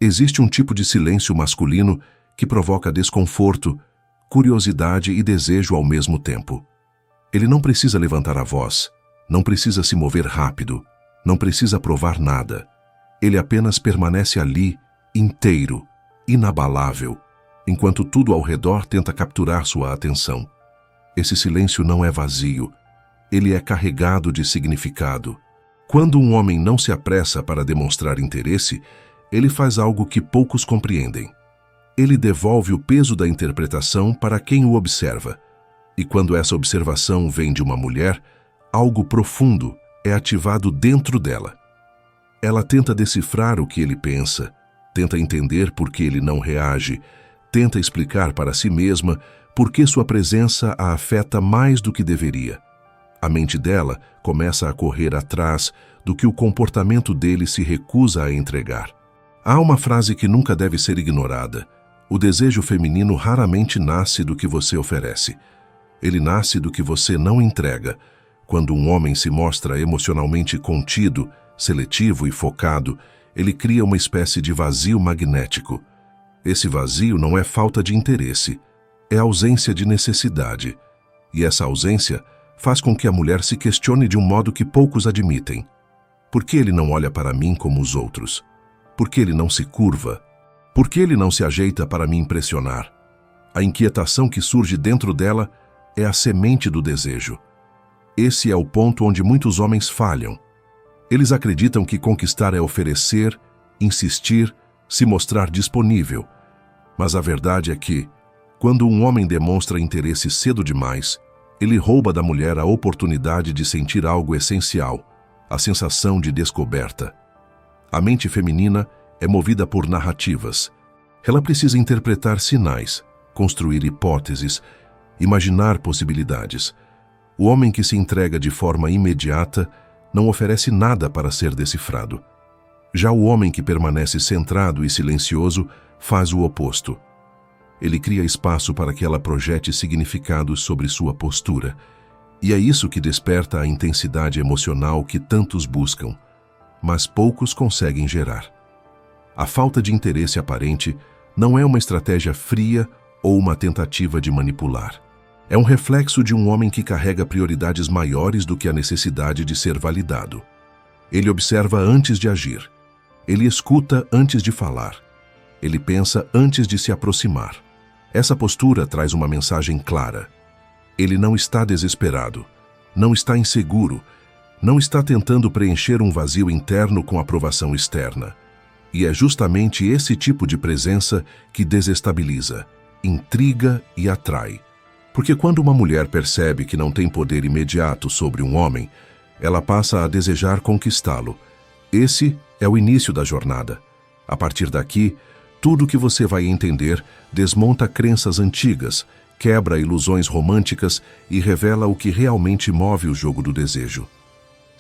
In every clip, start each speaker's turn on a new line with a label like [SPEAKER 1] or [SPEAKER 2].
[SPEAKER 1] Existe um tipo de silêncio masculino que provoca desconforto, curiosidade e desejo ao mesmo tempo. Ele não precisa levantar a voz, não precisa se mover rápido, não precisa provar nada. Ele apenas permanece ali, inteiro, inabalável, enquanto tudo ao redor tenta capturar sua atenção. Esse silêncio não é vazio, ele é carregado de significado. Quando um homem não se apressa para demonstrar interesse, ele faz algo que poucos compreendem. Ele devolve o peso da interpretação para quem o observa. E quando essa observação vem de uma mulher, algo profundo é ativado dentro dela. Ela tenta decifrar o que ele pensa, tenta entender por que ele não reage, tenta explicar para si mesma por que sua presença a afeta mais do que deveria. A mente dela começa a correr atrás do que o comportamento dele se recusa a entregar. Há uma frase que nunca deve ser ignorada: o desejo feminino raramente nasce do que você oferece. Ele nasce do que você não entrega. Quando um homem se mostra emocionalmente contido, seletivo e focado, ele cria uma espécie de vazio magnético. Esse vazio não é falta de interesse, é ausência de necessidade. E essa ausência faz com que a mulher se questione de um modo que poucos admitem. Por que ele não olha para mim como os outros? Por que ele não se curva? Por que ele não se ajeita para me impressionar? A inquietação que surge dentro dela é a semente do desejo. Esse é o ponto onde muitos homens falham. Eles acreditam que conquistar é oferecer, insistir, se mostrar disponível. Mas a verdade é que, quando um homem demonstra interesse cedo demais, ele rouba da mulher a oportunidade de sentir algo essencial, a sensação de descoberta. A mente feminina é movida por narrativas. Ela precisa interpretar sinais, construir hipóteses, imaginar possibilidades. O homem que se entrega de forma imediata não oferece nada para ser decifrado. Já o homem que permanece centrado e silencioso faz o oposto. Ele cria espaço para que ela projete significados sobre sua postura. E é isso que desperta a intensidade emocional que tantos buscam, mas poucos conseguem gerar. A falta de interesse aparente não é uma estratégia fria ou uma tentativa de manipular. É um reflexo de um homem que carrega prioridades maiores do que a necessidade de ser validado. Ele observa antes de agir. Ele escuta antes de falar. Ele pensa antes de se aproximar. Essa postura traz uma mensagem clara. Ele não está desesperado, não está inseguro, não está tentando preencher um vazio interno com aprovação externa. E é justamente esse tipo de presença que desestabiliza, intriga e atrai. Porque quando uma mulher percebe que não tem poder imediato sobre um homem, ela passa a desejar conquistá-lo. Esse é o início da jornada. A partir daqui, tudo que você vai entender desmonta crenças antigas, quebra ilusões românticas e revela o que realmente move o jogo do desejo.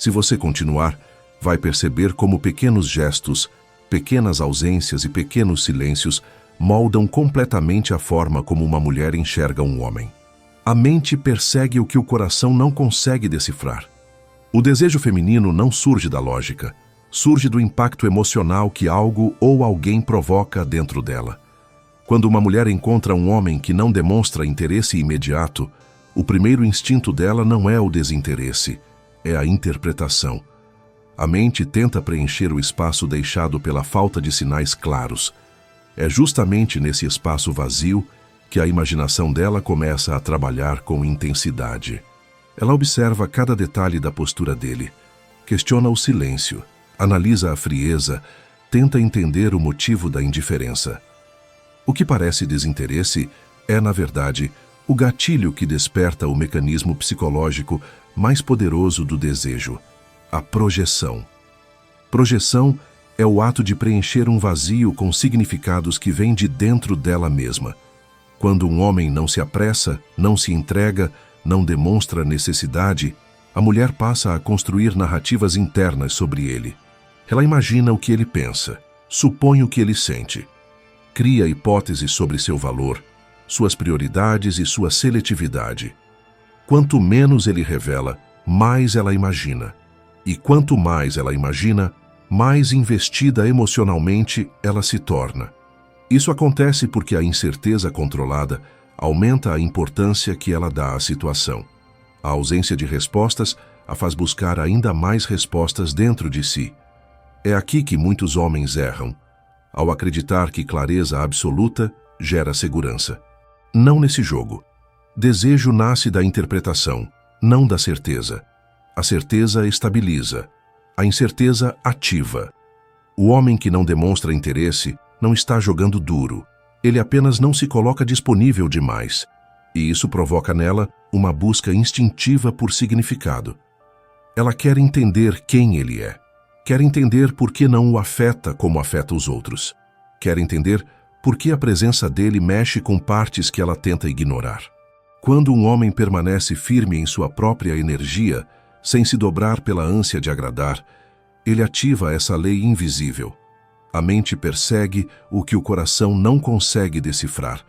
[SPEAKER 1] Se você continuar, vai perceber como pequenos gestos, pequenas ausências e pequenos silêncios moldam completamente a forma como uma mulher enxerga um homem. A mente persegue o que o coração não consegue decifrar. O desejo feminino não surge da lógica, surge do impacto emocional que algo ou alguém provoca dentro dela. Quando uma mulher encontra um homem que não demonstra interesse imediato, o primeiro instinto dela não é o desinteresse, é a interpretação. A mente tenta preencher o espaço deixado pela falta de sinais claros. É justamente nesse espaço vazio que a imaginação dela começa a trabalhar com intensidade. Ela observa cada detalhe da postura dele, questiona o silêncio, analisa a frieza, tenta entender o motivo da indiferença. O que parece desinteresse é, na verdade, o gatilho que desperta o mecanismo psicológico mais poderoso do desejo, a projeção. Projeção é o ato de preencher um vazio com significados que vêm de dentro dela mesma. Quando um homem não se apressa, não se entrega, não demonstra necessidade, a mulher passa a construir narrativas internas sobre ele. Ela imagina o que ele pensa, supõe o que ele sente, cria hipóteses sobre seu valor, suas prioridades e sua seletividade. Quanto menos ele revela, mais ela imagina. E quanto mais ela imagina, mais investida emocionalmente ela se torna. Isso acontece porque a incerteza controlada aumenta a importância que ela dá à situação. A ausência de respostas a faz buscar ainda mais respostas dentro de si. É aqui que muitos homens erram, ao acreditar que clareza absoluta gera segurança. Não nesse jogo. Desejo nasce da interpretação, não da certeza. A certeza estabiliza, a incerteza ativa. O homem que não demonstra interesse não está jogando duro. Ele apenas não se coloca disponível demais. E isso provoca nela uma busca instintiva por significado. Ela quer entender quem ele é. Quer entender por que não o afeta como afeta os outros. Quer entender por que a presença dele mexe com partes que ela tenta ignorar. Quando um homem permanece firme em sua própria energia, sem se dobrar pela ânsia de agradar, ele ativa essa lei invisível. A mente persegue o que o coração não consegue decifrar.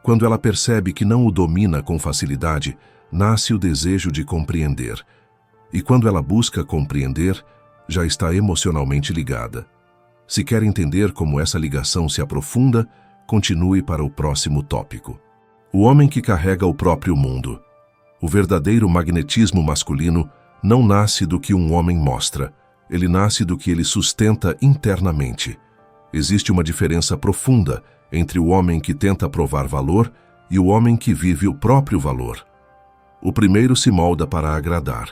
[SPEAKER 1] Quando ela percebe que não o domina com facilidade, nasce o desejo de compreender. E quando ela busca compreender, já está emocionalmente ligada. Se quer entender como essa ligação se aprofunda, continue para o próximo tópico. O homem que carrega o próprio mundo. O verdadeiro magnetismo masculino não nasce do que um homem mostra. Ele nasce do que ele sustenta internamente. Existe uma diferença profunda entre o homem que tenta provar valor e o homem que vive o próprio valor. O primeiro se molda para agradar.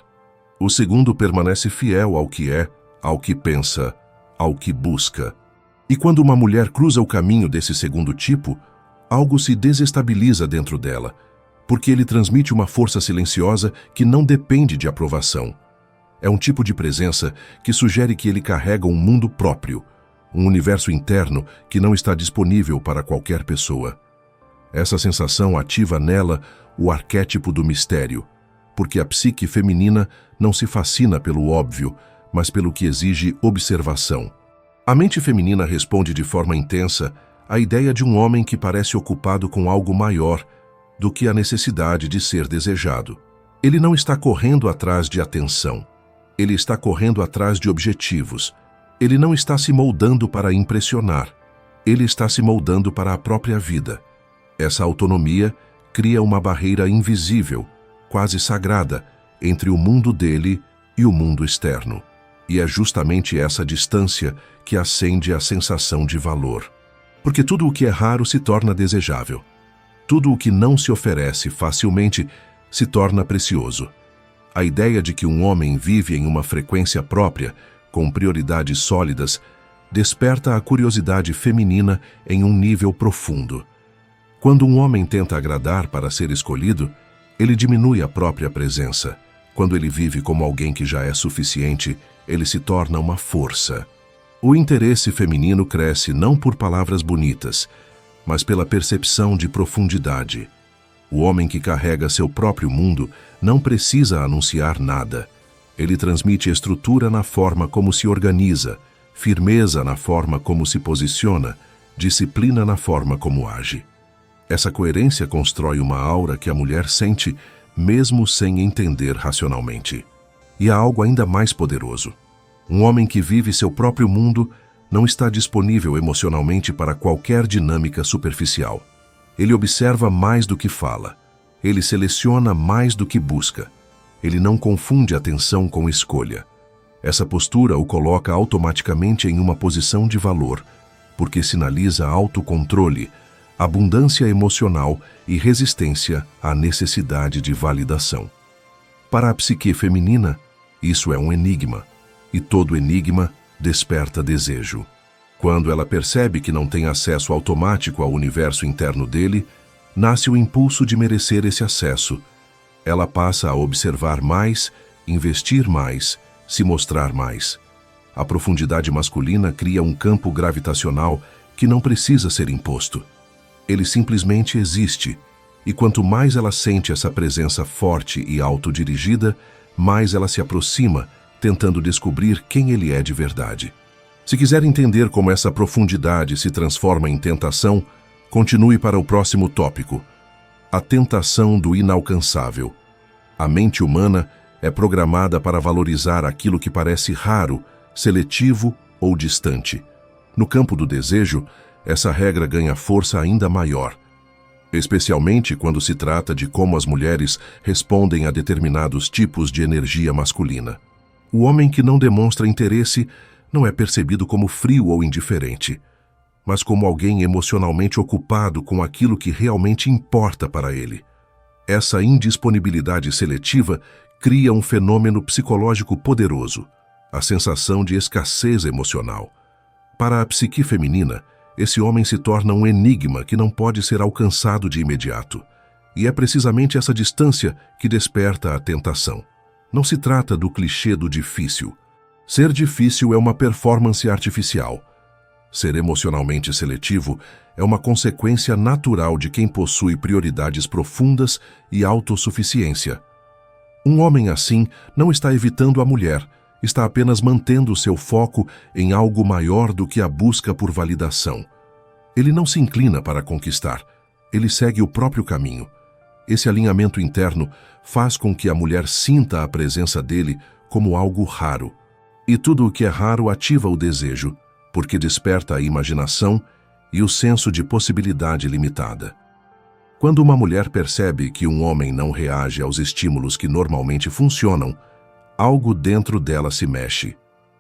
[SPEAKER 1] O segundo permanece fiel ao que é, ao que pensa, ao que busca. E quando uma mulher cruza o caminho desse segundo tipo, algo se desestabiliza dentro dela, porque ele transmite uma força silenciosa que não depende de aprovação. É um tipo de presença que sugere que ele carrega um mundo próprio, um universo interno que não está disponível para qualquer pessoa. Essa sensação ativa nela o arquétipo do mistério, porque a psique feminina não se fascina pelo óbvio, mas pelo que exige observação. A mente feminina responde de forma intensa à ideia de um homem que parece ocupado com algo maior do que a necessidade de ser desejado. Ele não está correndo atrás de atenção. Ele está correndo atrás de objetivos. Ele não está se moldando para impressionar. Ele está se moldando para a própria vida. Essa autonomia cria uma barreira invisível, quase sagrada, entre o mundo dele e o mundo externo. E é justamente essa distância que acende a sensação de valor. Porque tudo o que é raro se torna desejável. Tudo o que não se oferece facilmente se torna precioso. A ideia de que um homem vive em uma frequência própria, com prioridades sólidas, desperta a curiosidade feminina em um nível profundo. Quando um homem tenta agradar para ser escolhido, ele diminui a própria presença. Quando ele vive como alguém que já é suficiente, ele se torna uma força. O interesse feminino cresce não por palavras bonitas, mas pela percepção de profundidade. O homem que carrega seu próprio mundo não precisa anunciar nada. Ele transmite estrutura na forma como se organiza, firmeza na forma como se posiciona, disciplina na forma como age. Essa coerência constrói uma aura que a mulher sente mesmo sem entender racionalmente. E há algo ainda mais poderoso. Um homem que vive seu próprio mundo não está disponível emocionalmente para qualquer dinâmica superficial. Ele observa mais do que fala. Ele seleciona mais do que busca. Ele não confunde atenção com escolha. Essa postura o coloca automaticamente em uma posição de valor, porque sinaliza autocontrole, abundância emocional e resistência à necessidade de validação. Para a psique feminina, isso é um enigma, e todo enigma desperta desejo. Quando ela percebe que não tem acesso automático ao universo interno dele, nasce o impulso de merecer esse acesso. Ela passa a observar mais, investir mais, se mostrar mais. A profundidade masculina cria um campo gravitacional que não precisa ser imposto. Ele simplesmente existe, e quanto mais ela sente essa presença forte e autodirigida, mais ela se aproxima, tentando descobrir quem ele é de verdade. Se quiser entender como essa profundidade se transforma em tentação, continue para o próximo tópico: a tentação do inalcançável. A mente humana é programada para valorizar aquilo que parece raro, seletivo ou distante. No campo do desejo, essa regra ganha força ainda maior, especialmente quando se trata de como as mulheres respondem a determinados tipos de energia masculina. O homem que não demonstra interesse não é percebido como frio ou indiferente, mas como alguém emocionalmente ocupado com aquilo que realmente importa para ele. Essa indisponibilidade seletiva cria um fenômeno psicológico poderoso, a sensação de escassez emocional. Para a psique feminina, esse homem se torna um enigma que não pode ser alcançado de imediato. E é precisamente essa distância que desperta a tentação. Não se trata do clichê do difícil. Ser difícil é uma performance artificial. Ser emocionalmente seletivo é uma consequência natural de quem possui prioridades profundas e autossuficiência. Um homem assim não está evitando a mulher, está apenas mantendo seu foco em algo maior do que a busca por validação. Ele não se inclina para conquistar, ele segue o próprio caminho. Esse alinhamento interno faz com que a mulher sinta a presença dele como algo raro. E tudo o que é raro ativa o desejo, porque desperta a imaginação e o senso de possibilidade limitada. Quando uma mulher percebe que um homem não reage aos estímulos que normalmente funcionam, algo dentro dela se mexe.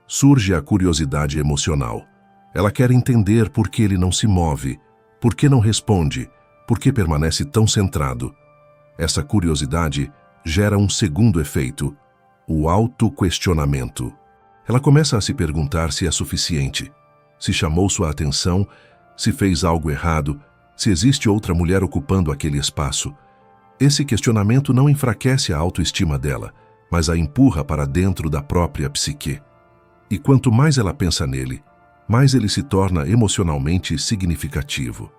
[SPEAKER 1] Surge a curiosidade emocional. Ela quer entender por que ele não se move, por que não responde, por que permanece tão centrado. Essa curiosidade gera um segundo efeito, o autoquestionamento. Ela começa a se perguntar se é suficiente, se chamou sua atenção, se fez algo errado, se existe outra mulher ocupando aquele espaço. Esse questionamento não enfraquece a autoestima dela, mas a empurra para dentro da própria psique. E quanto mais ela pensa nele, mais ele se torna emocionalmente significativo.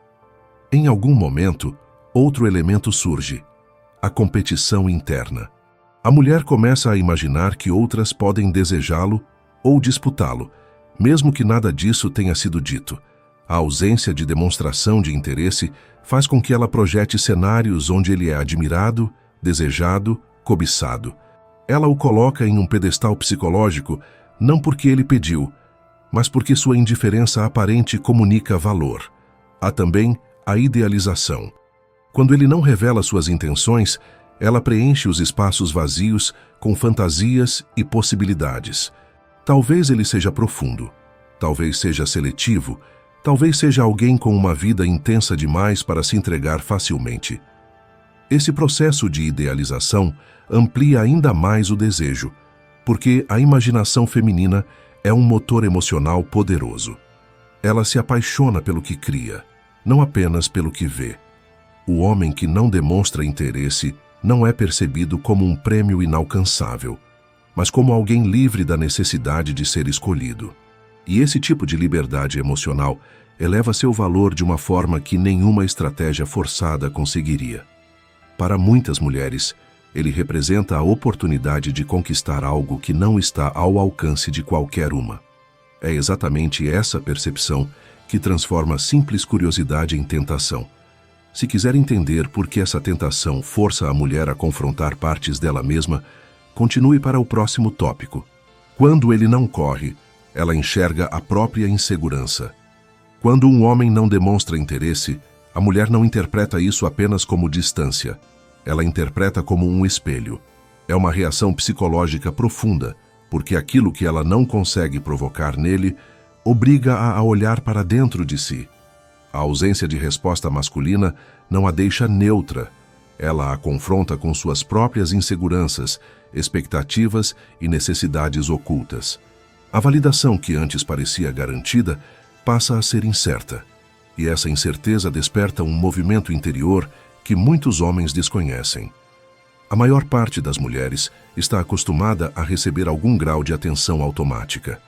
[SPEAKER 1] Em algum momento, outro elemento surge, a competição interna. A mulher começa a imaginar que outras podem desejá-lo ou disputá-lo, mesmo que nada disso tenha sido dito. A ausência de demonstração de interesse faz com que ela projete cenários onde ele é admirado, desejado, cobiçado. Ela o coloca em um pedestal psicológico não porque ele pediu, mas porque sua indiferença aparente comunica valor. Há também a idealização. Quando ele não revela suas intenções, ela preenche os espaços vazios com fantasias e possibilidades. Talvez ele seja profundo, talvez seja seletivo, talvez seja alguém com uma vida intensa demais para se entregar facilmente. Esse processo de idealização amplia ainda mais o desejo, porque a imaginação feminina é um motor emocional poderoso. Ela se apaixona pelo que cria, não apenas pelo que vê. O homem que não demonstra interesse não é percebido como um prêmio inalcançável, mas como alguém livre da necessidade de ser escolhido. E esse tipo de liberdade emocional eleva seu valor de uma forma que nenhuma estratégia forçada conseguiria. Para muitas mulheres, ele representa a oportunidade de conquistar algo que não está ao alcance de qualquer uma. É exatamente essa percepção que transforma simples curiosidade em tentação. Se quiser entender por que essa tentação força a mulher a confrontar partes dela mesma, continue para o próximo tópico. Quando ele não corre, ela enxerga a própria insegurança. Quando um homem não demonstra interesse, a mulher não interpreta isso apenas como distância. Ela interpreta como um espelho. É uma reação psicológica profunda, porque aquilo que ela não consegue provocar nele obriga-a a olhar para dentro de si. A ausência de resposta masculina não a deixa neutra. Ela a confronta com suas próprias inseguranças, expectativas e necessidades ocultas. A validação que antes parecia garantida passa a ser incerta, e essa incerteza desperta um movimento interior que muitos homens desconhecem. A maior parte das mulheres está acostumada a receber algum grau de atenção automática.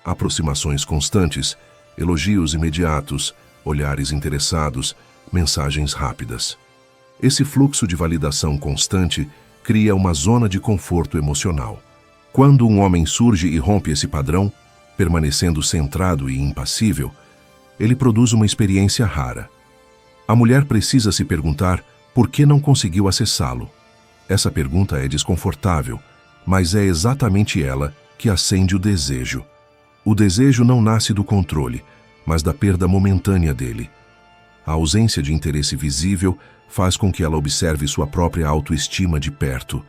[SPEAKER 1] Aproximações constantes, elogios imediatos, olhares interessados, mensagens rápidas. Esse fluxo de validação constante cria uma zona de conforto emocional. Quando um homem surge e rompe esse padrão, permanecendo centrado e impassível, ele produz uma experiência rara. A mulher precisa se perguntar por que não conseguiu acessá-lo. Essa pergunta é desconfortável, mas é exatamente ela que acende o desejo. O desejo não nasce do controle, mas da perda momentânea dele. A ausência de interesse visível faz com que ela observe sua própria autoestima de perto.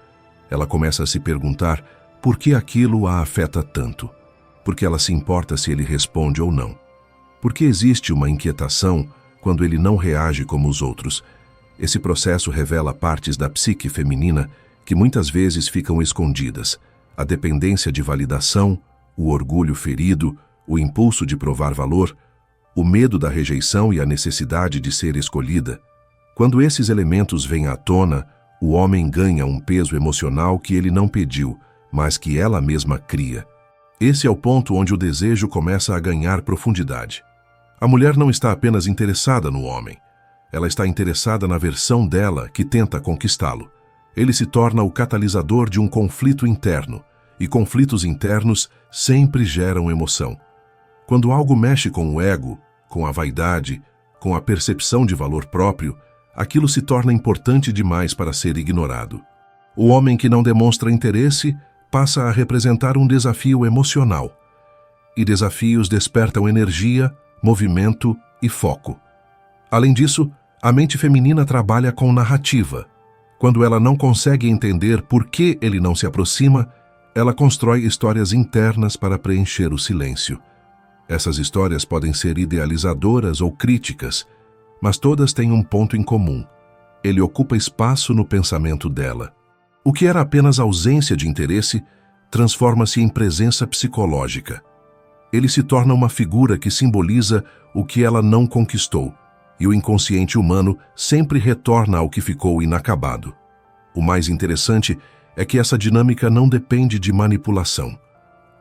[SPEAKER 1] Ela começa a se perguntar por que aquilo a afeta tanto. Porque ela se importa se ele responde ou não. Porque existe uma inquietação quando ele não reage como os outros. Esse processo revela partes da psique feminina que muitas vezes ficam escondidas. A dependência de validação, o orgulho ferido, o impulso de provar valor, o medo da rejeição e a necessidade de ser escolhida. Quando esses elementos vêm à tona, o homem ganha um peso emocional que ele não pediu, mas que ela mesma cria. Esse é o ponto onde o desejo começa a ganhar profundidade. A mulher não está apenas interessada no homem. Ela está interessada na versão dela que tenta conquistá-lo. Ele se torna o catalisador de um conflito interno, e conflitos internos sempre geram emoção. Quando algo mexe com o ego, com a vaidade, com a percepção de valor próprio, aquilo se torna importante demais para ser ignorado. O homem que não demonstra interesse passa a representar um desafio emocional. E desafios despertam energia, movimento e foco. Além disso, a mente feminina trabalha com narrativa. Quando ela não consegue entender por que ele não se aproxima, ela constrói histórias internas para preencher o silêncio. Essas histórias podem ser idealizadoras ou críticas, mas todas têm um ponto em comum. Ele ocupa espaço no pensamento dela. O que era apenas ausência de interesse transforma-se em presença psicológica. Ele se torna uma figura que simboliza o que ela não conquistou, e o inconsciente humano sempre retorna ao que ficou inacabado. O mais interessante é que essa dinâmica não depende de manipulação.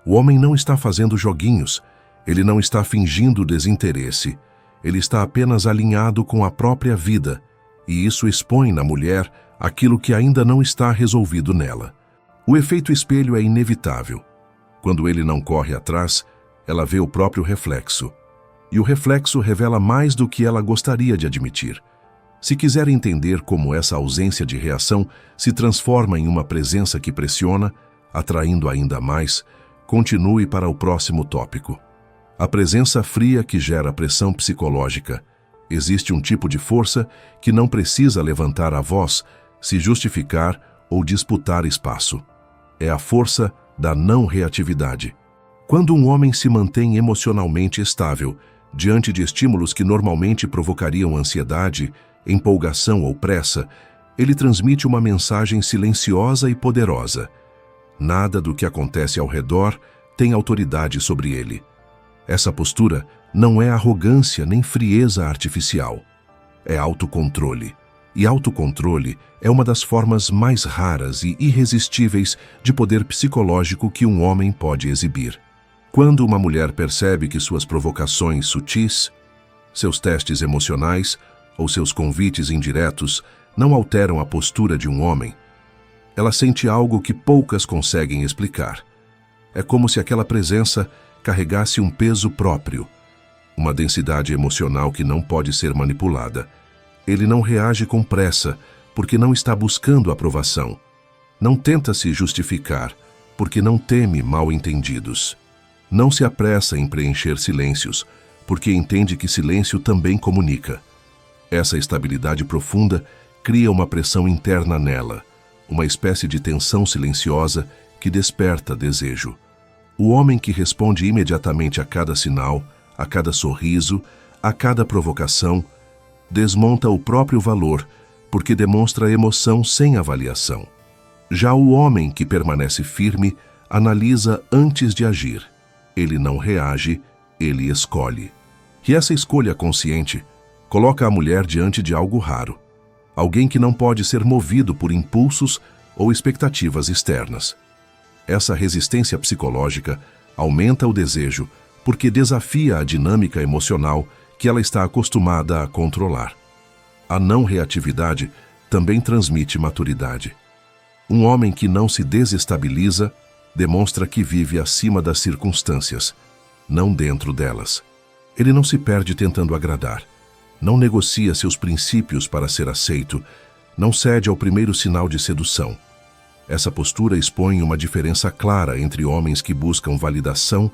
[SPEAKER 1] O homem não está fazendo joguinhos, ele não está fingindo desinteresse, ele está apenas alinhado com a própria vida, e isso expõe na mulher aquilo que ainda não está resolvido nela. O efeito espelho é inevitável. Quando ele não corre atrás, ela vê o próprio reflexo. E o reflexo revela mais do que ela gostaria de admitir. Se quiser entender como essa ausência de reação se transforma em uma presença que pressiona, atraindo ainda mais, continue para o próximo tópico. A presença fria que gera pressão psicológica. Existe um tipo de força que não precisa levantar a voz, se justificar ou disputar espaço. É a força da não reatividade. Quando um homem se mantém emocionalmente estável, diante de estímulos que normalmente provocariam ansiedade, empolgação ou pressa, ele transmite uma mensagem silenciosa e poderosa. Nada do que acontece ao redor tem autoridade sobre ele. Essa postura não é arrogância nem frieza artificial. É autocontrole. E autocontrole é uma das formas mais raras e irresistíveis de poder psicológico que um homem pode exibir. Quando uma mulher percebe que suas provocações sutis, seus testes emocionais ou seus convites indiretos não alteram a postura de um homem, ela sente algo que poucas conseguem explicar. É como se aquela presença carregasse um peso próprio, uma densidade emocional que não pode ser manipulada. Ele não reage com pressa, porque não está buscando aprovação. Não tenta se justificar, porque não teme mal-entendidos. Não se apressa em preencher silêncios, porque entende que silêncio também comunica. Essa estabilidade profunda cria uma pressão interna nela, uma espécie de tensão silenciosa que desperta desejo. O homem que responde imediatamente a cada sinal, a cada sorriso, a cada provocação, desmonta o próprio valor, porque demonstra emoção sem avaliação. Já o homem que permanece firme analisa antes de agir. Ele não reage, ele escolhe. E essa escolha consciente coloca a mulher diante de algo raro. Alguém que não pode ser movido por impulsos ou expectativas externas. Essa resistência psicológica aumenta o desejo porque desafia a dinâmica emocional que ela está acostumada a controlar. A não reatividade também transmite maturidade. Um homem que não se desestabiliza demonstra que vive acima das circunstâncias, não dentro delas. Ele não se perde tentando agradar, não negocia seus princípios para ser aceito, não cede ao primeiro sinal de sedução. Essa postura expõe uma diferença clara entre homens que buscam validação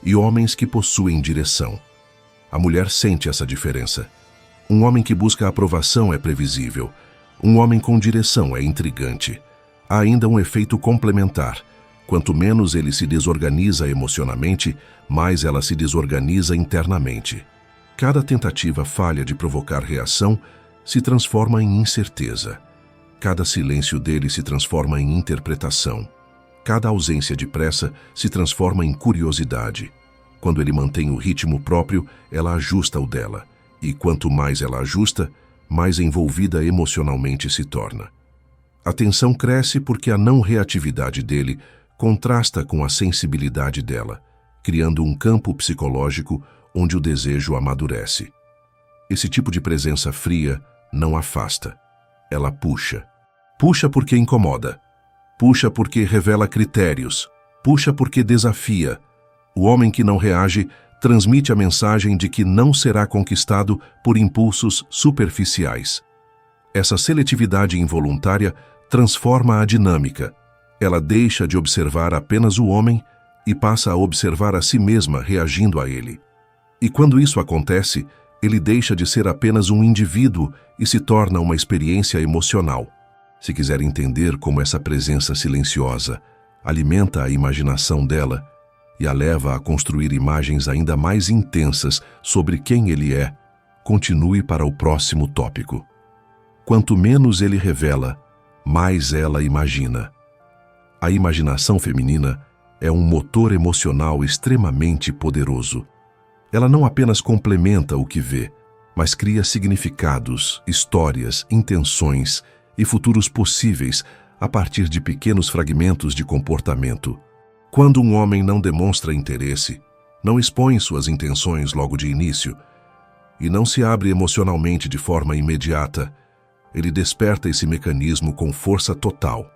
[SPEAKER 1] e homens que possuem direção. A mulher sente essa diferença. Um homem que busca aprovação é previsível. Um homem com direção é intrigante. Há ainda um efeito complementar. Quanto menos ele se desorganiza emocionalmente, mais ela se desorganiza internamente. Cada tentativa falha de provocar reação se transforma em incerteza. Cada silêncio dele se transforma em interpretação. Cada ausência de pressa se transforma em curiosidade. Quando ele mantém o ritmo próprio, ela ajusta o dela. E quanto mais ela ajusta, mais envolvida emocionalmente se torna. A tensão cresce porque a não reatividade dele contrasta com a sensibilidade dela, criando um campo psicológico onde o desejo amadurece. Esse tipo de presença fria não afasta. Ela puxa. Puxa porque incomoda. Puxa porque revela critérios. Puxa porque desafia. O homem que não reage transmite a mensagem de que não será conquistado por impulsos superficiais. Essa seletividade involuntária transforma a dinâmica. Ela deixa de observar apenas o homem e passa a observar a si mesma reagindo a ele. E quando isso acontece, ele deixa de ser apenas um indivíduo e se torna uma experiência emocional. Se quiser entender como essa presença silenciosa alimenta a imaginação dela e a leva a construir imagens ainda mais intensas sobre quem ele é, continue para o próximo tópico. Quanto menos ele revela, mais ela imagina. A imaginação feminina é um motor emocional extremamente poderoso. Ela não apenas complementa o que vê, mas cria significados, histórias, intenções e futuros possíveis a partir de pequenos fragmentos de comportamento. Quando um homem não demonstra interesse, não expõe suas intenções logo de início e não se abre emocionalmente de forma imediata, ele desperta esse mecanismo com força total.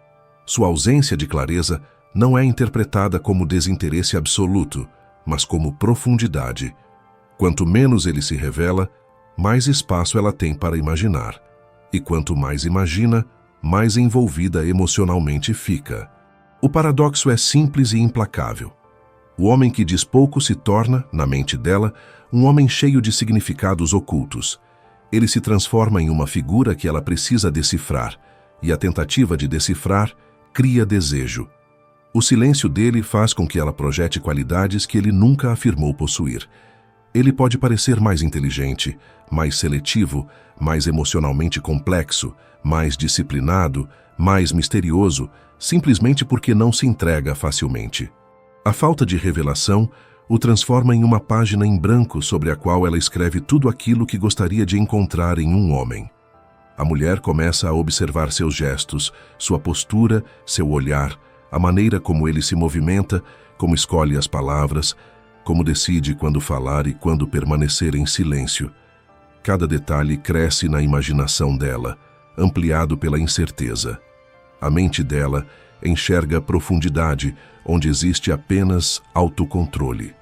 [SPEAKER 1] Sua ausência de clareza não é interpretada como desinteresse absoluto, mas como profundidade. Quanto menos ele se revela, mais espaço ela tem para imaginar. E quanto mais imagina, mais envolvida emocionalmente fica. O paradoxo é simples e implacável. O homem que diz pouco se torna, na mente dela, um homem cheio de significados ocultos. Ele se transforma em uma figura que ela precisa decifrar, e a tentativa de decifrar cria desejo. O silêncio dele faz com que ela projete qualidades que ele nunca afirmou possuir. Ele pode parecer mais inteligente, mais seletivo, mais emocionalmente complexo, mais disciplinado, mais misterioso, simplesmente porque não se entrega facilmente. A falta de revelação o transforma em uma página em branco sobre a qual ela escreve tudo aquilo que gostaria de encontrar em um homem. A mulher começa a observar seus gestos, sua postura, seu olhar, a maneira como ele se movimenta, como escolhe as palavras, como decide quando falar e quando permanecer em silêncio. Cada detalhe cresce na imaginação dela, ampliado pela incerteza. A mente dela enxerga profundidade onde existe apenas autocontrole.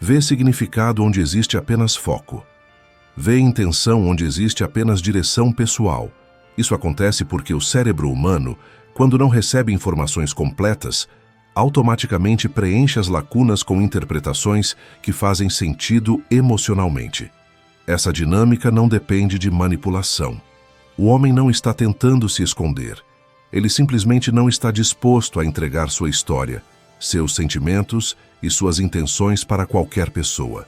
[SPEAKER 1] Vê significado onde existe apenas foco. Vê intenção onde existe apenas direção pessoal. Isso acontece porque o cérebro humano, quando não recebe informações completas, automaticamente preenche as lacunas com interpretações que fazem sentido emocionalmente. Essa dinâmica não depende de manipulação. O homem não está tentando se esconder. Ele simplesmente não está disposto a entregar sua história, seus sentimentos e suas intenções para qualquer pessoa.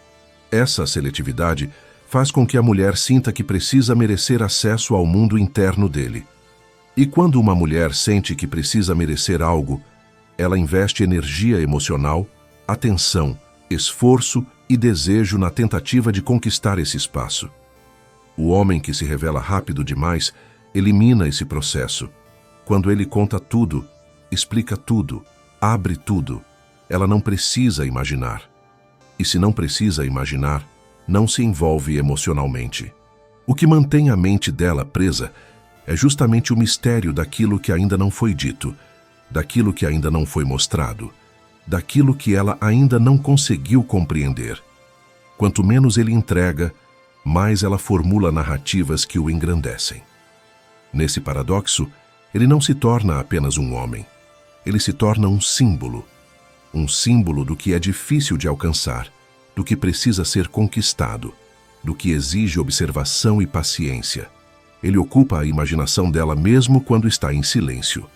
[SPEAKER 1] Essa seletividade faz com que a mulher sinta que precisa merecer acesso ao mundo interno dele. E quando uma mulher sente que precisa merecer algo, ela investe energia emocional, atenção, esforço e desejo na tentativa de conquistar esse espaço. O homem que se revela rápido demais elimina esse processo. Quando ele conta tudo, explica tudo, abre tudo, ela não precisa imaginar. E se não precisa imaginar, não se envolve emocionalmente. O que mantém a mente dela presa é justamente o mistério daquilo que ainda não foi dito, daquilo que ainda não foi mostrado, daquilo que ela ainda não conseguiu compreender. Quanto menos ele entrega, mais ela formula narrativas que o engrandecem. Nesse paradoxo, ele não se torna apenas um homem. Ele se torna um símbolo. um símbolo do que é difícil de alcançar, do que precisa ser conquistado, do que exige observação e paciência. Ele ocupa a imaginação dela mesmo quando está em silêncio.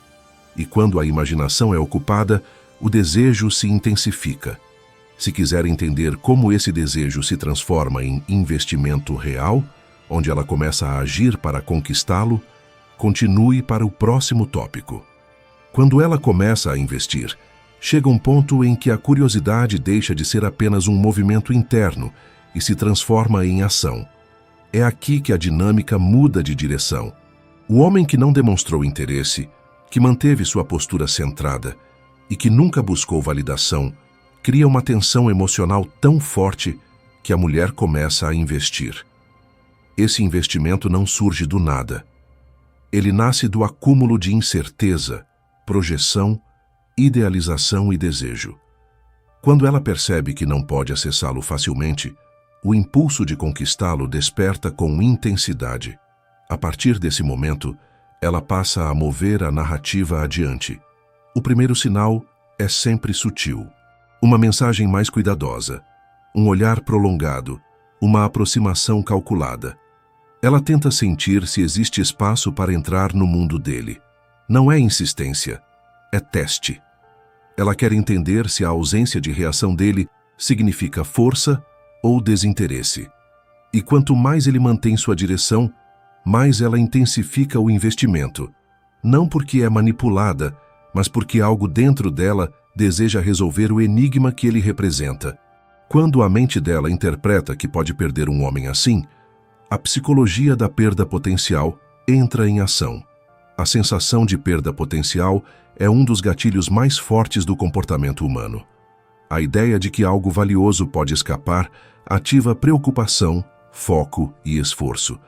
[SPEAKER 1] E quando a imaginação é ocupada, o desejo se intensifica. Se quiser entender como esse desejo se transforma em investimento real, onde ela começa a agir para conquistá-lo, continue para o próximo tópico. Quando ela começa a investir, chega um ponto em que a curiosidade deixa de ser apenas um movimento interno e se transforma em ação. É aqui que a dinâmica muda de direção. O homem que não demonstrou interesse, que manteve sua postura centrada e que nunca buscou validação, cria uma tensão emocional tão forte que a mulher começa a investir. Esse investimento não surge do nada. Ele nasce do acúmulo de incerteza, projeção, idealização e desejo. Quando ela percebe que não pode acessá-lo facilmente, o impulso de conquistá-lo desperta com intensidade. A partir desse momento, ela passa a mover a narrativa adiante. O primeiro sinal é sempre sutil. Uma mensagem mais cuidadosa, um olhar prolongado, uma aproximação calculada. Ela tenta sentir se existe espaço para entrar no mundo dele. Não é insistência, é teste. Ela quer entender se a ausência de reação dele significa força ou desinteresse. E quanto mais ele mantém sua direção, mais ela intensifica o investimento. Não porque é manipulada, mas porque algo dentro dela deseja resolver o enigma que ele representa. Quando a mente dela interpreta que pode perder um homem assim, a psicologia da perda potencial entra em ação. A sensação de perda potencial é um dos gatilhos mais fortes do comportamento humano. A ideia de que algo valioso pode escapar ativa preocupação, foco e esforço.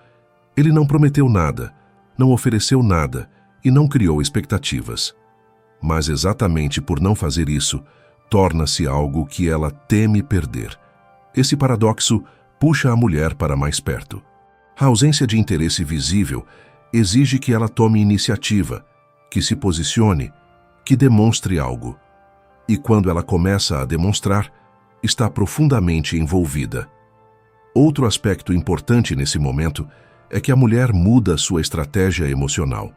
[SPEAKER 1] Ele não prometeu nada, não ofereceu nada e não criou expectativas. Mas exatamente por não fazer isso, torna-se algo que ela teme perder. Esse paradoxo puxa a mulher para mais perto. A ausência de interesse visível exige que ela tome iniciativa, que se posicione, que demonstre algo. E quando ela começa a demonstrar, está profundamente envolvida. Outro aspecto importante nesse momento é que a mulher muda sua estratégia emocional.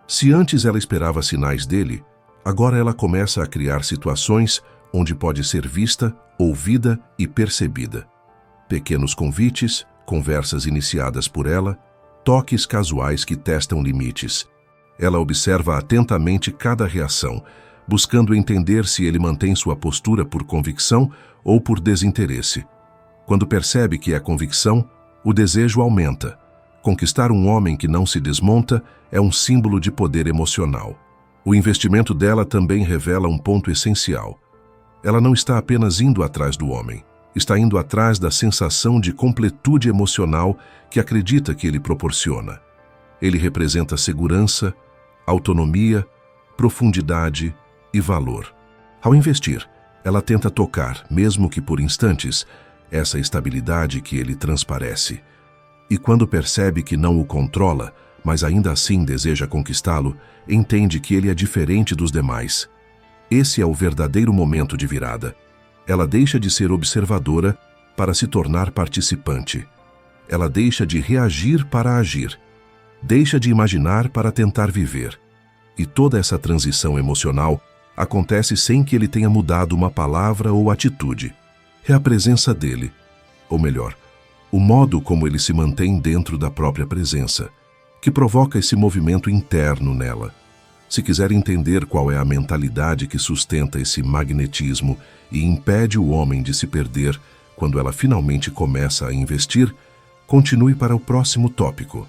[SPEAKER 1] Se antes ela esperava sinais dele, agora ela começa a criar situações onde pode ser vista, ouvida e percebida. Pequenos convites, conversas iniciadas por ela, toques casuais que testam limites. Ela observa atentamente cada reação, buscando entender se ele mantém sua postura por convicção ou por desinteresse. Quando percebe que é convicção, o desejo aumenta. Conquistar um homem que não se desmonta é um símbolo de poder emocional. O investimento dela também revela um ponto essencial. Ela não está apenas indo atrás do homem, está indo atrás da sensação de completude emocional que acredita que ele proporciona. Ele representa segurança, autonomia, profundidade e valor. Ao investir, ela tenta tocar, mesmo que por instantes, essa estabilidade que ele transparece. E quando percebe que não o controla, mas ainda assim deseja conquistá-lo, entende que ele é diferente dos demais. Esse é o verdadeiro momento de virada. Ela deixa de ser observadora para se tornar participante. Ela deixa de reagir para agir. Deixa de imaginar para tentar viver. E toda essa transição emocional acontece sem que ele tenha mudado uma palavra ou atitude. É a presença dele, ou melhor, o modo como ele se mantém dentro da própria presença, que provoca esse movimento interno nela. Se quiser entender qual é a mentalidade que sustenta esse magnetismo e impede o homem de se perder quando ela finalmente começa a investir, continue para o próximo tópico,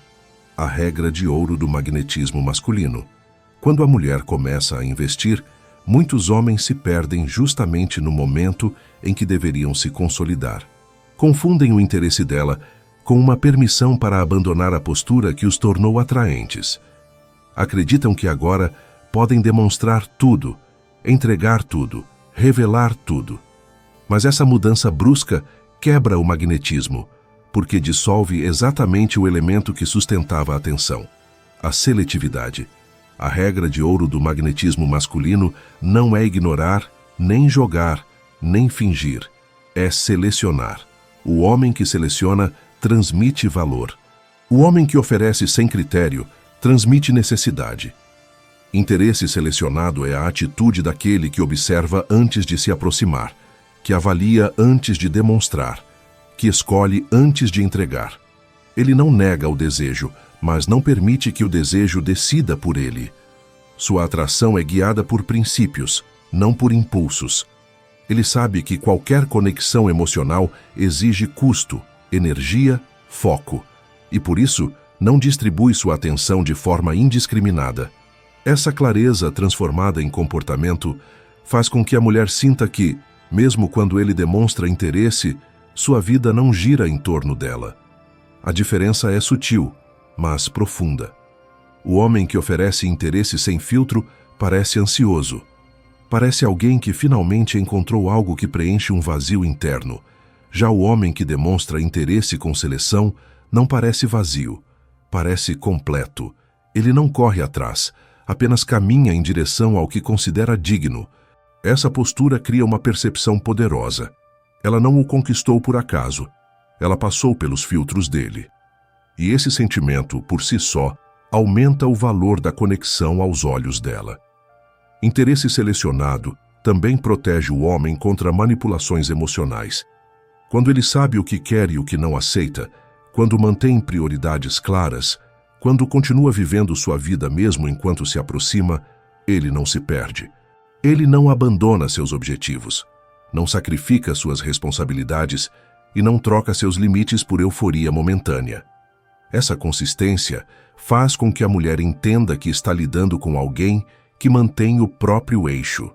[SPEAKER 1] a regra de ouro do magnetismo masculino. Quando a mulher começa a investir, muitos homens se perdem justamente no momento em que deveriam se consolidar. Confundem o interesse dela com uma permissão para abandonar a postura que os tornou atraentes. Acreditam que agora podem demonstrar tudo, entregar tudo, revelar tudo. Mas essa mudança brusca quebra o magnetismo, porque dissolve exatamente o elemento que sustentava a atenção, a seletividade. A regra de ouro do magnetismo masculino não é ignorar, nem jogar, nem fingir. É selecionar. O homem que seleciona transmite valor. O homem que oferece sem critério transmite necessidade. Interesse selecionado é a atitude daquele que observa antes de se aproximar, que avalia antes de demonstrar, que escolhe antes de entregar. Ele não nega o desejo, mas não permite que o desejo decida por ele. Sua atração é guiada por princípios, não por impulsos. Ele sabe que qualquer conexão emocional exige custo, energia, foco, e por isso não distribui sua atenção de forma indiscriminada. Essa clareza transformada em comportamento faz com que a mulher sinta que, mesmo quando ele demonstra interesse, sua vida não gira em torno dela. A diferença é sutil, mas profunda. O homem que oferece interesse sem filtro parece ansioso. Parece alguém que finalmente encontrou algo que preenche um vazio interno. Já o homem que demonstra interesse com seleção não parece vazio, parece completo. Ele não corre atrás, apenas caminha em direção ao que considera digno. Essa postura cria uma percepção poderosa. Ela não o conquistou por acaso. Ela passou pelos filtros dele. E esse sentimento, por si só, aumenta o valor da conexão aos olhos dela. Interesse selecionado também protege o homem contra manipulações emocionais. Quando ele sabe o que quer e o que não aceita, quando mantém prioridades claras, quando continua vivendo sua vida mesmo enquanto se aproxima, ele não se perde. Ele não abandona seus objetivos, não sacrifica suas responsabilidades e não troca seus limites por euforia momentânea. Essa consistência faz com que a mulher entenda que está lidando com alguém que mantém o próprio eixo.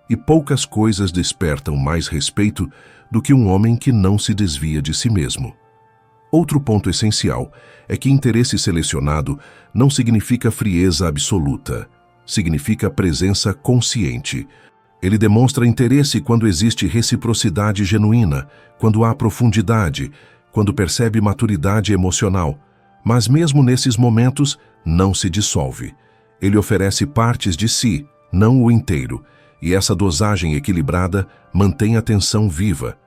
[SPEAKER 1] E poucas coisas despertam mais respeito do que um homem que não se desvia de si mesmo. Outro ponto essencial é que interesse selecionado não significa frieza absoluta, significa presença consciente. Ele demonstra interesse quando existe reciprocidade genuína, quando há profundidade, quando percebe maturidade emocional. Mas mesmo nesses momentos, não se dissolve. Ele oferece partes de si, não o inteiro, e essa dosagem equilibrada mantém a tensão viva.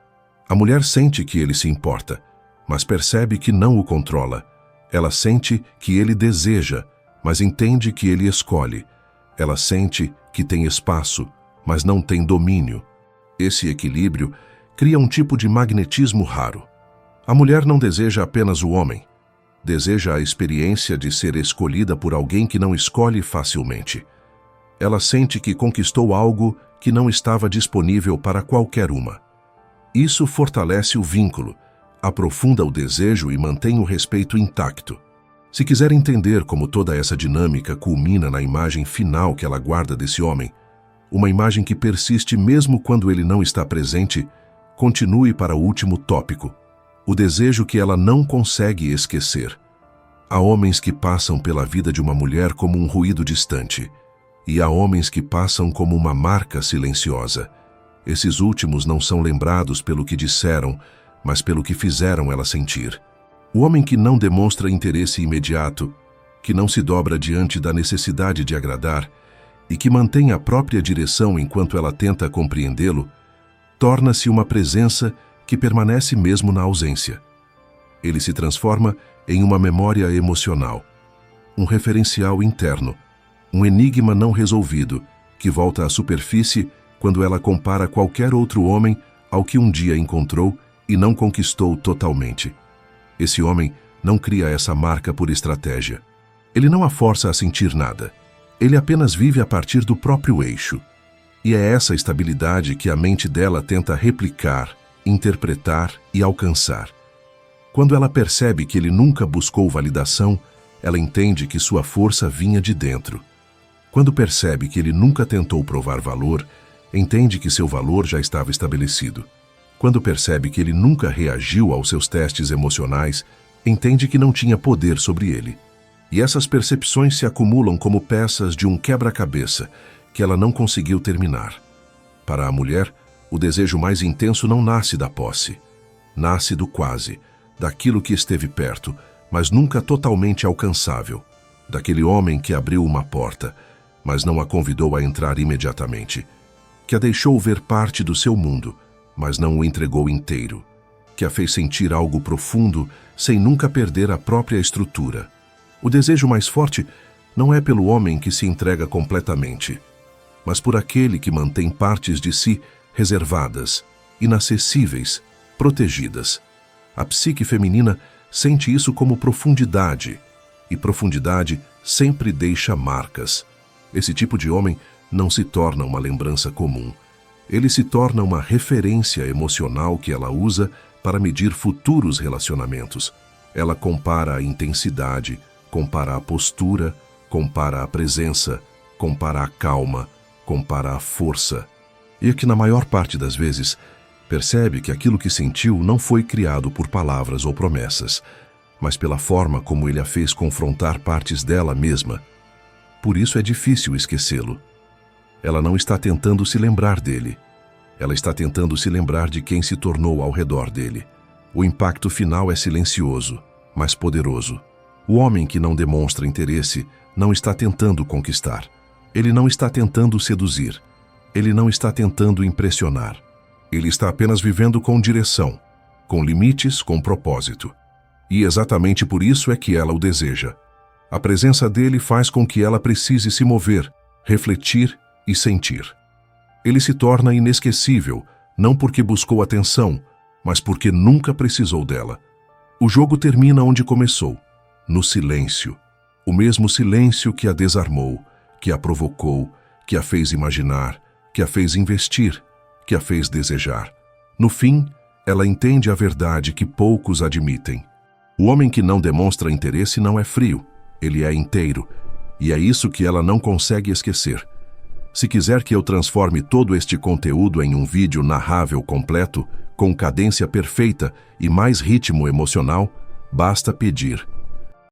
[SPEAKER 1] A mulher sente que ele se importa, mas percebe que não o controla. Ela sente que ele deseja, mas entende que ele escolhe. Ela sente que tem espaço, mas não tem domínio. Esse equilíbrio cria um tipo de magnetismo raro. A mulher não deseja apenas o homem. Deseja a experiência de ser escolhida por alguém que não escolhe facilmente. Ela sente que conquistou algo que não estava disponível para qualquer uma. Isso fortalece o vínculo, aprofunda o desejo e mantém o respeito intacto. Se quiser entender como toda essa dinâmica culmina na imagem final que ela guarda desse homem, uma imagem que persiste mesmo quando ele não está presente, continue para o último tópico, o desejo que ela não consegue esquecer. Há homens que passam pela vida de uma mulher como um ruído distante, e há homens que passam como uma marca silenciosa. Esses últimos não são lembrados pelo que disseram, mas pelo que fizeram ela sentir. O homem que não demonstra interesse imediato, que não se dobra diante da necessidade de agradar e que mantém a própria direção enquanto ela tenta compreendê-lo, torna-se uma presença que permanece mesmo na ausência. Ele se transforma em uma memória emocional, um referencial interno, um enigma não resolvido que volta à superfície quando ela compara qualquer outro homem ao que um dia encontrou e não conquistou totalmente. Esse homem não cria essa marca por estratégia. Ele não a força a sentir nada. Ele apenas vive a partir do próprio eixo. E é essa estabilidade que a mente dela tenta replicar, interpretar e alcançar. Quando ela percebe que ele nunca buscou validação, ela entende que sua força vinha de dentro. Quando percebe que ele nunca tentou provar valor, entende que seu valor já estava estabelecido. Quando percebe que ele nunca reagiu aos seus testes emocionais, entende que não tinha poder sobre ele. E essas percepções se acumulam como peças de um quebra-cabeça que ela não conseguiu terminar. Para a mulher, o desejo mais intenso não nasce da posse. Nasce do quase, daquilo que esteve perto, mas nunca totalmente alcançável. Daquele homem que abriu uma porta, mas não a convidou a entrar imediatamente. que a deixou ver parte do seu mundo, mas não o entregou inteiro, que a fez sentir algo profundo sem nunca perder a própria estrutura. O desejo mais forte não é pelo homem que se entrega completamente, mas por aquele que mantém partes de si reservadas, inacessíveis, protegidas. A psique feminina sente isso como profundidade, e profundidade sempre deixa marcas. Esse tipo de homem não se torna uma lembrança comum. Ele se torna uma referência emocional que ela usa para medir futuros relacionamentos. Ela compara a intensidade, compara a postura, compara a presença, compara a calma, compara a força. E que na maior parte das vezes percebe que aquilo que sentiu não foi criado por palavras ou promessas, mas pela forma como ele a fez confrontar partes dela mesma. Por isso é difícil esquecê-lo. Ela não está tentando se lembrar dele. Ela está tentando se lembrar de quem se tornou ao redor dele. O impacto final é silencioso, mas poderoso. O homem que não demonstra interesse não está tentando conquistar. Ele não está tentando seduzir. Ele não está tentando impressionar. Ele está apenas vivendo com direção, com limites, com propósito. E exatamente por isso é que ela o deseja. A presença dele faz com que ela precise se mover, refletir e sentir. Ele se torna inesquecível, não porque buscou atenção, mas porque nunca precisou dela. O jogo termina onde começou, no silêncio. O mesmo silêncio que a desarmou, que a provocou, que a fez imaginar, que a fez investir, que a fez desejar. No fim, ela entende a verdade que poucos admitem. O homem que não demonstra interesse não é frio, ele é inteiro, e é isso que ela não consegue esquecer. Se quiser que eu transforme todo este conteúdo em um vídeo narrável completo, com cadência perfeita e mais ritmo emocional, basta pedir.